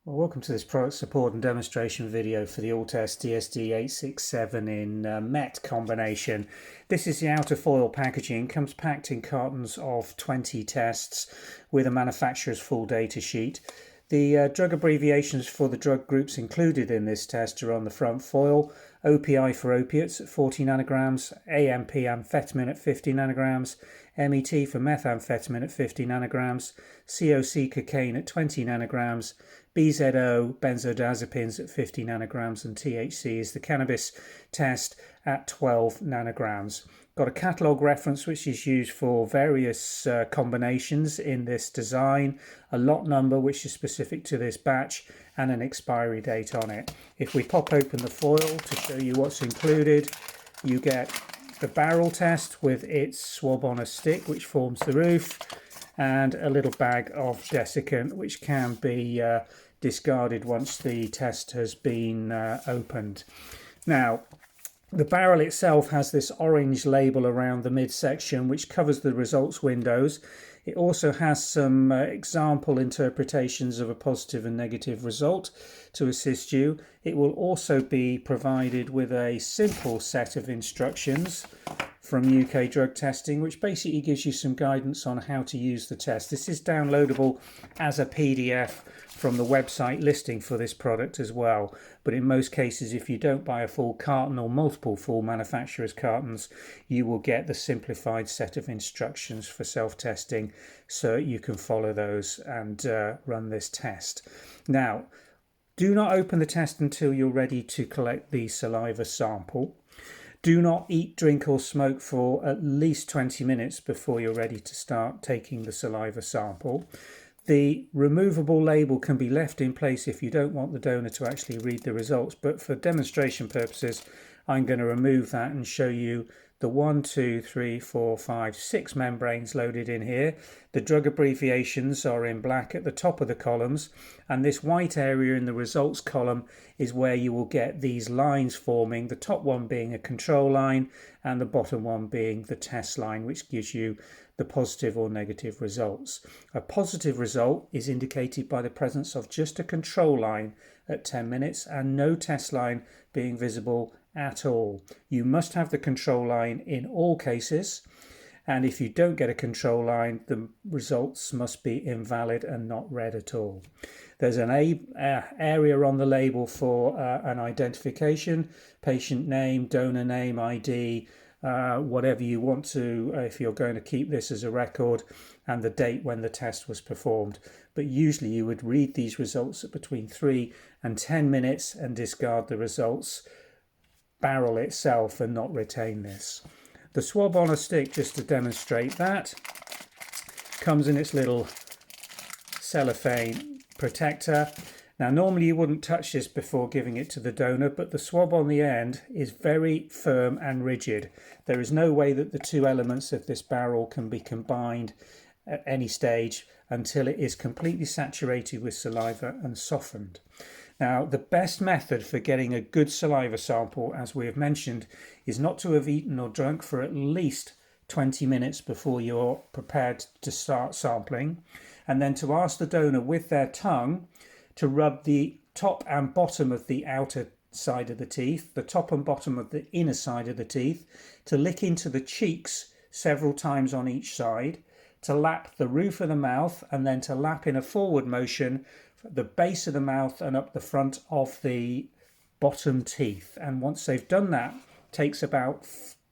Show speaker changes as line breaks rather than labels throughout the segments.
Well, welcome to this product support and demonstration video for the ALLTEST DSD-867 in MET combination. This is the outer foil packaging, comes packed in cartons of 20 tests with a manufacturer's full data sheet. The drug abbreviations for the drug groups included in this test are on the front foil. OPI for opiates at 40 nanograms, AMP amphetamine at 50 nanograms, MET for methamphetamine at 50 nanograms, COC cocaine at 20 nanograms, BZO benzodiazepines at 50 nanograms, and THC is the cannabis test at 12 nanograms. Got a catalogue reference which is used for various combinations in this design, a lot number which is specific to this batch, and an expiry date on it. If we pop open the foil to show you what's included, you get the barrel test with its swab on a stick which forms the roof, and a little bag of desiccant which can be discarded once the test has been opened. Now, the barrel itself has this orange label around the midsection which covers the results windows. It also has some example interpretations of a positive and negative result to assist you. It will also be provided with a simple set of instructions from UKDrugTesting, which basically gives you some guidance on how to use the test. This is downloadable as a PDF from the website listing for this product as well, but in most cases, if you don't buy a full carton or multiple full manufacturer's cartons, you will get the simplified set of instructions for self-testing so you can follow those and run this test. Now, do not open the test until you're ready to collect the saliva sample. Do not eat, drink or smoke for at least 20 minutes before you're ready to start taking the saliva sample. The removable label can be left in place if you don't want the donor to actually read the results, but for demonstration purposes I'm going to remove that and show you the 1, 2, 3, 4, 5, 6 membranes loaded in here. The drug abbreviations are in black at the top of the columns, and this white area in the results column is where you will get these lines forming, the top one being a control line and the bottom one being the test line, which gives you the positive or negative results. A positive result is indicated by the presence of just a control line at 10 minutes and no test line being visible at all. You must have the control line in all cases, and if you don't get a control line, the results must be invalid and not read at all. There's an area on the label for an identification, patient name, donor name, ID, whatever you want to, if you're going to keep this as a record, and the date when the test was performed. But usually you would read these results at between 3 and 10 minutes and discard the results barrel itself and not retain this. The swab on a stick, just to demonstrate that, comes in its little cellophane protector. Now normally you wouldn't touch this before giving it to the donor, but the swab on the end is very firm and rigid. There is no way that the two elements of this barrel can be combined at any stage until it is completely saturated with saliva and softened. Now, the best method for getting a good saliva sample, as we have mentioned, is not to have eaten or drunk for at least 20 minutes before you're prepared to start sampling, and then to ask the donor with their tongue to rub the top and bottom of the outer side of the teeth, the top and bottom of the inner side of the teeth, to lick into the cheeks several times on each side, to lap the roof of the mouth, and then to lap in a forward motion the base of the mouth and up the front of the bottom teeth. And once they've done that, takes about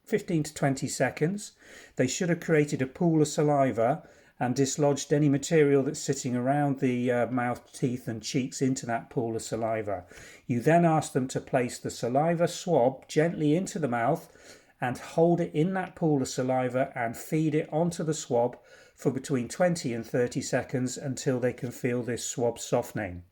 15 to 20 seconds. They should have created a pool of saliva and dislodged any material that's sitting around the mouth, teeth and cheeks into that pool of saliva. You then ask them to place the saliva swab gently into the mouth and hold it in that pool of saliva and feed it onto the swab for between 20 and 30 seconds until they can feel this swab softening.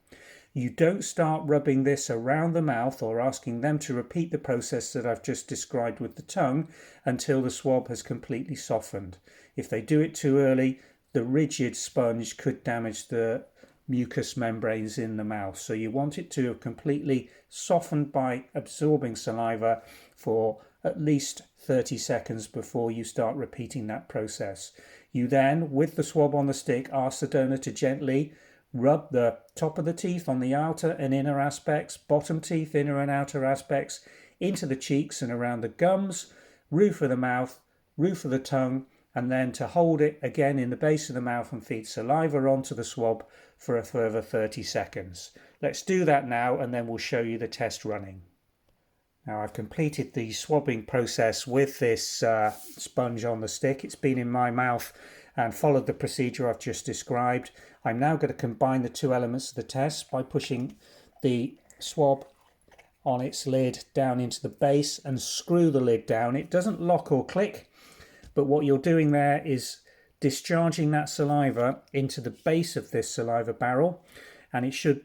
You don't start rubbing this around the mouth or asking them to repeat the process that I've just described with the tongue until the swab has completely softened. If they do it too early, the rigid sponge could damage the mucous membranes in the mouth. So you want it to have completely softened by absorbing saliva for at least 30 seconds before you start repeating that process. You then, with the swab on the stick, ask the donor to gently rub the top of the teeth on the outer and inner aspects, bottom teeth, inner and outer aspects, into the cheeks and around the gums, roof of the mouth, roof of the tongue, and then to hold it again in the base of the mouth and feed saliva onto the swab for a further 30 seconds. Let's do that now, and then we'll show you the test running. Now I've completed the swabbing process with this sponge on the stick. It's been in my mouth and followed the procedure I've just described. I'm now going to combine the two elements of the test by pushing the swab on its lid down into the base and screw the lid down. It doesn't lock or click, but what you're doing there is discharging that saliva into the base of this saliva barrel, and it should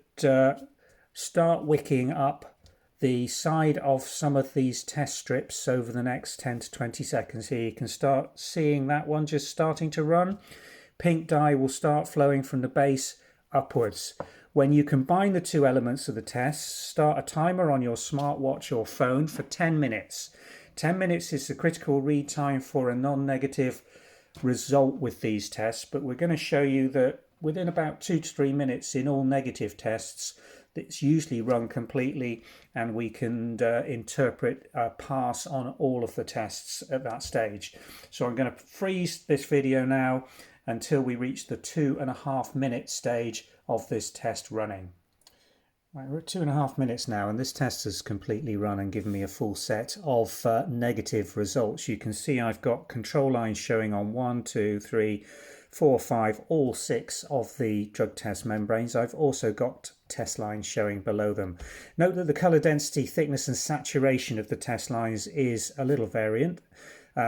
start wicking up the side of some of these test strips over the next 10 to 20 seconds. Here you can start seeing that one just starting to run. Pink dye will start flowing from the base upwards. When you combine the two elements of the test, start a timer on your smartwatch or phone for 10 minutes. 10 minutes is the critical read time for a non-negative result with these tests, but we're going to show you that within about 2 to 3 minutes in all negative tests, it's usually run completely, and we can interpret a pass on all of the tests at that stage. So I'm going to freeze this video now until we reach the 2.5 minute stage of this test running. Right, we're at 2.5 minutes now, and this test has completely run and given me a full set of negative results. You can see I've got control lines showing on 1, 2, 3, 4, 5, all 6 of the drug test membranes. I've also got test lines showing below them. Note that the colour density, thickness and saturation of the test lines is a little variant.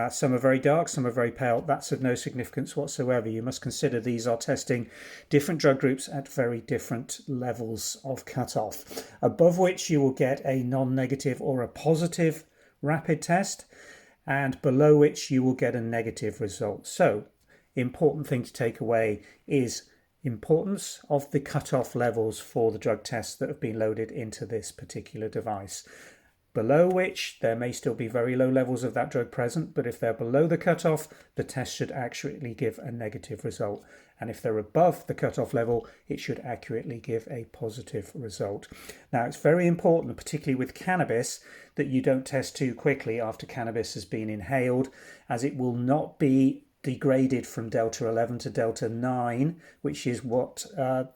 Some are very dark, some are very pale. That's of no significance whatsoever. You must consider these are testing different drug groups at very different levels of cutoff, above which you will get a non-negative or a positive rapid test, and below which you will get a negative result. So, important thing to take away is importance of the cutoff levels for the drug tests that have been loaded into this particular device. Below which there may still be very low levels of that drug present, but if they're below the cutoff, the test should accurately give a negative result. And if they're above the cutoff level, it should accurately give a positive result. Now, it's very important, particularly with cannabis, that you don't test too quickly after cannabis has been inhaled, as it will not be degraded from delta 11 to delta 9, which is what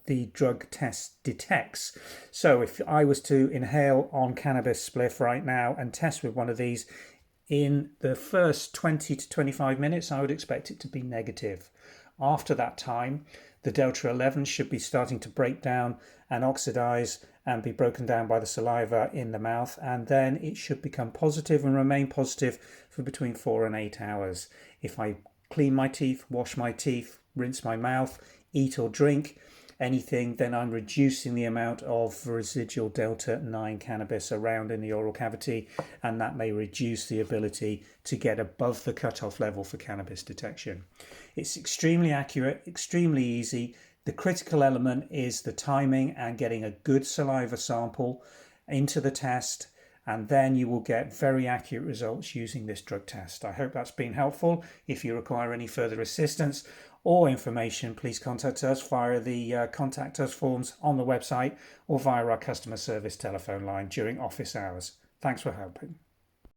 the drug test detects. So if I was to inhale on cannabis spliff right now and test with one of these, in the first 20 to 25 minutes I would expect it to be negative. After that time, the delta 11 should be starting to break down and oxidize and be broken down by the saliva in the mouth, and then it should become positive and remain positive for between 4 and 8 hours. If I clean my teeth, wash my teeth, rinse my mouth, eat or drink anything, then I'm reducing the amount of residual delta 9 cannabis around in the oral cavity, and that may reduce the ability to get above the cutoff level for cannabis detection. It's extremely accurate, extremely easy. The critical element is the timing and getting a good saliva sample into the test, and then you will get very accurate results using this drug test. I hope that's been helpful. If you require any further assistance or information, please contact us via the contact us forms on the website or via our customer service telephone line during office hours. Thanks for helping.